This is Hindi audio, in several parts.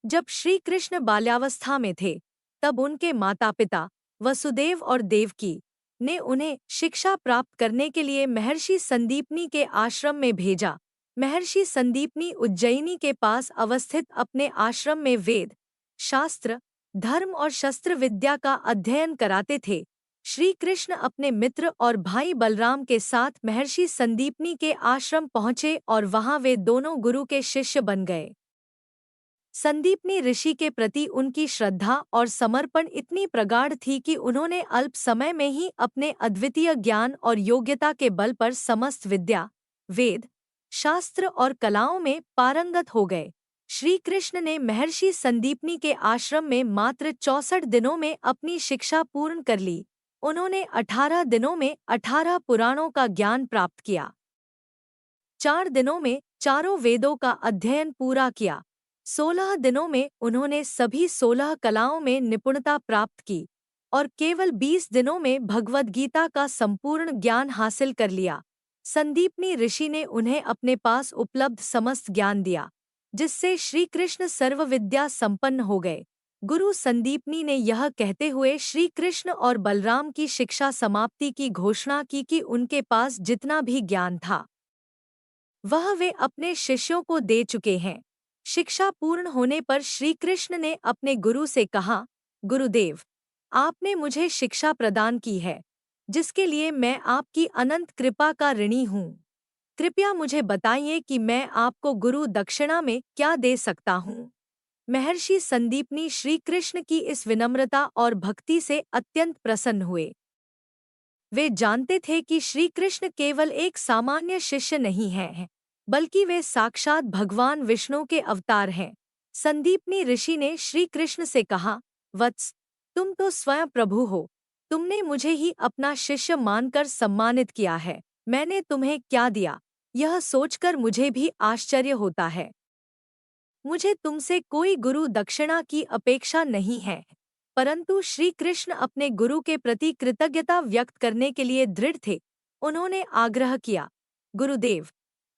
जब श्री कृष्ण बाल्यावस्था में थे, तब उनके माता पिता वसुदेव और देवकी ने उन्हें शिक्षा प्राप्त करने के लिए महर्षि संदीपनी के आश्रम में भेजा। महर्षि संदीपनी उज्जयिनी के पास अवस्थित अपने आश्रम में वेद, शास्त्र, धर्म और शस्त्र विद्या का अध्ययन कराते थे। श्री कृष्ण अपने मित्र और भाई बलराम के साथ महर्षि संदीपनी के आश्रम पहुँचे और वहां वे दोनों गुरु के शिष्य बन गए। संदीपनी ऋषि के प्रति उनकी श्रद्धा और समर्पण इतनी प्रगाढ़ थी कि उन्होंने अल्प समय में ही अपने अद्वितीय ज्ञान और योग्यता के बल पर समस्त विद्या, वेद, शास्त्र और कलाओं में पारंगत हो गए। श्री कृष्ण ने महर्षि संदीपनी के आश्रम में मात्र 64 दिनों में अपनी शिक्षा पूर्ण कर ली। उन्होंने 18 दिनों में 18 पुराणों का ज्ञान प्राप्त किया, 4 दिनों में चारों वेदों का अध्ययन पूरा किया, 16 दिनों में उन्होंने सभी 16 कलाओं में निपुणता प्राप्त की और केवल 20 दिनों में भगवद गीता का संपूर्ण ज्ञान हासिल कर लिया। संदीपनी ऋषि ने उन्हें अपने पास उपलब्ध समस्त ज्ञान दिया, जिससे श्री कृष्ण सर्वविद्या संपन्न हो गए। गुरु संदीपनी ने यह कहते हुए श्री कृष्ण और बलराम की शिक्षा समाप्ति की घोषणा की कि उनके पास जितना भी ज्ञान था वह वे अपने शिष्यों को दे चुके हैं। शिक्षा पूर्ण होने पर श्री कृष्ण ने अपने गुरु से कहा, गुरुदेव, आपने मुझे शिक्षा प्रदान की है, जिसके लिए मैं आपकी अनंत कृपा का ऋणी हूँ। कृपया मुझे बताइए कि मैं आपको गुरु दक्षिणा में क्या दे सकता हूँ। महर्षि संदीपनी श्री कृष्ण की इस विनम्रता और भक्ति से अत्यंत प्रसन्न हुए। वे जानते थे कि श्री कृष्ण केवल एक सामान्य शिष्य नहीं हैं, बल्कि वे साक्षात भगवान विष्णु के अवतार हैं। संदीपनी ऋषि ने श्री कृष्ण से कहा, वत्स, तुम तो स्वयं प्रभु हो। तुमने मुझे ही अपना शिष्य मानकर सम्मानित किया है। मैंने तुम्हें क्या दिया, यह सोचकर मुझे भी आश्चर्य होता है। मुझे तुमसे कोई गुरु दक्षिणा की अपेक्षा नहीं है, परंतु श्री कृष्ण अपने गुरु के प्रति कृतज्ञता व्यक्त करने के लिए दृढ़ थे। उन्होंने आग्रह किया, गुरुदेव,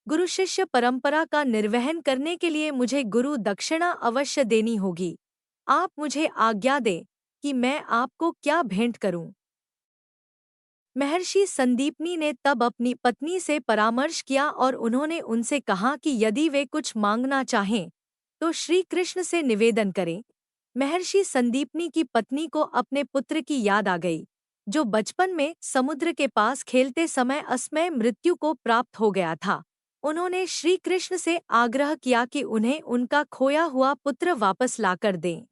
गुरु शिष्य परंपरा का निर्वहन करने के लिए मुझे गुरु दक्षिणा अवश्य देनी होगी। आप मुझे आज्ञा दें कि मैं आपको क्या भेंट करूं। महर्षि संदीपनी ने तब अपनी पत्नी से परामर्श किया और उन्होंने उनसे कहा कि यदि वे कुछ मांगना चाहें तो श्री कृष्ण से निवेदन करें। महर्षि संदीपनी की पत्नी को अपने पुत्र की याद आ गई, जो बचपन में समुद्र के पास खेलते समय असमय मृत्यु को प्राप्त हो गया था। उन्होंने श्री कृष्ण से आग्रह किया कि उन्हें उनका खोया हुआ पुत्र वापस लाकर दें।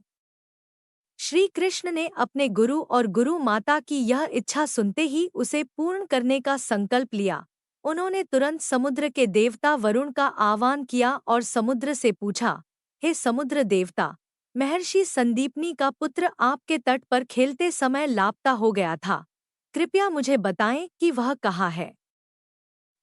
श्री कृष्ण ने अपने गुरु और गुरु माता की यह इच्छा सुनते ही उसे पूर्ण करने का संकल्प लिया। उन्होंने तुरंत समुद्र के देवता वरुण का आह्वान किया और समुद्र से पूछा, हे समुद्र देवता, महर्षि संदीपनी का पुत्र आपके तट पर खेलते समय लापता हो गया था। कृपया मुझे बताएं कि वह कहाँ है।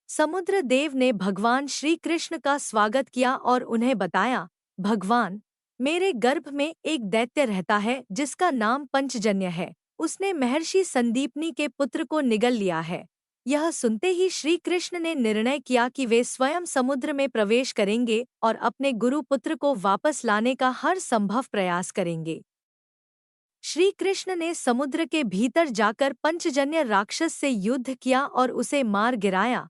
समुद्र देव ने भगवान श्री कृष्ण का स्वागत किया और उन्हें बताया, भगवान, मेरे गर्भ में एक दैत्य रहता है जिसका नाम पंचजन्य है। उसने महर्षि संदीपनी के पुत्र को निगल लिया है। यह सुनते ही श्री कृष्ण ने निर्णय किया कि वे स्वयं समुद्र में प्रवेश करेंगे और अपने गुरु पुत्र को वापस लाने का हर संभव प्रयास करेंगे। श्री कृष्ण ने समुद्र के भीतर जाकर पंचजन्य राक्षस से युद्ध किया और उसे मार गिराया।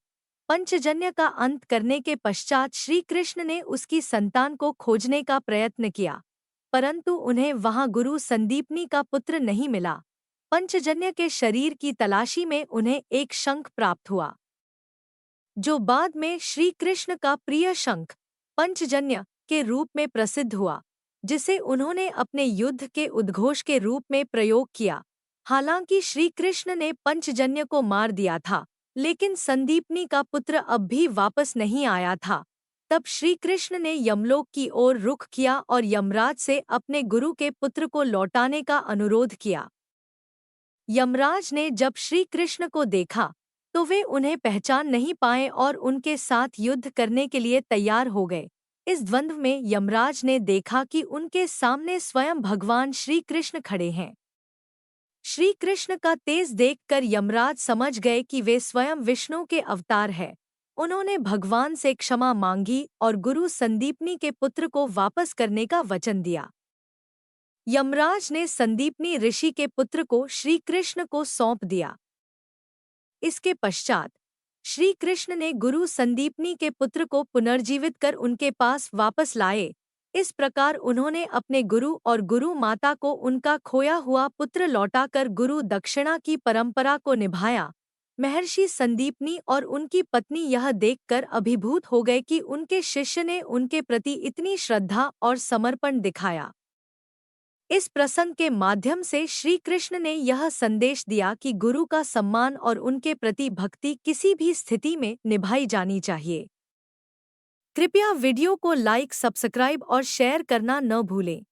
पंचजन्य का अंत करने के पश्चात श्री कृष्ण ने उसकी संतान को खोजने का प्रयत्न किया, परंतु उन्हें वहां गुरु संदीपनी का पुत्र नहीं मिला। पंचजन्य के शरीर की तलाशी में उन्हें एक शंख प्राप्त हुआ, जो बाद में श्री कृष्ण का प्रिय शंख पंचजन्य के रूप में प्रसिद्ध हुआ, जिसे उन्होंने अपने युद्ध के उद्घोष के रूप में प्रयोग किया। हालांकि श्री कृष्ण ने पंचजन्य को मार दिया था, लेकिन संदीपनी का पुत्र अब भी वापस नहीं आया था। तब श्री कृष्ण ने यमलोक की ओर रुख किया और यमराज से अपने गुरु के पुत्र को लौटाने का अनुरोध किया। यमराज ने जब श्री कृष्ण को देखा तो वे उन्हें पहचान नहीं पाए और उनके साथ युद्ध करने के लिए तैयार हो गए। इस द्वंद्व में यमराज ने देखा कि उनके सामने स्वयं भगवान श्री कृष्ण खड़े हैं। श्री कृष्ण का तेज देखकर यमराज समझ गए कि वे स्वयं विष्णु के अवतार हैं। उन्होंने भगवान से क्षमा मांगी और गुरु संदीपनी के पुत्र को वापस करने का वचन दिया। यमराज ने संदीपनी ऋषि के पुत्र को श्री कृष्ण को सौंप दिया। इसके पश्चात श्री कृष्ण ने गुरु संदीपनी के पुत्र को पुनर्जीवित कर उनके पास वापस लाए। इस प्रकार उन्होंने अपने गुरु और गुरु माता को उनका खोया हुआ पुत्र लौटाकर गुरु दक्षिणा की परंपरा को निभाया। महर्षि संदीपनी और उनकी पत्नी यह देखकर अभिभूत हो गए कि उनके शिष्य ने उनके प्रति इतनी श्रद्धा और समर्पण दिखाया। इस प्रसंग के माध्यम से श्री कृष्ण ने यह संदेश दिया कि गुरु का सम्मान और उनके प्रति भक्ति किसी भी स्थिति में निभाई जानी चाहिए। कृपया वीडियो को लाइक, सब्सक्राइब और शेयर करना न भूलें।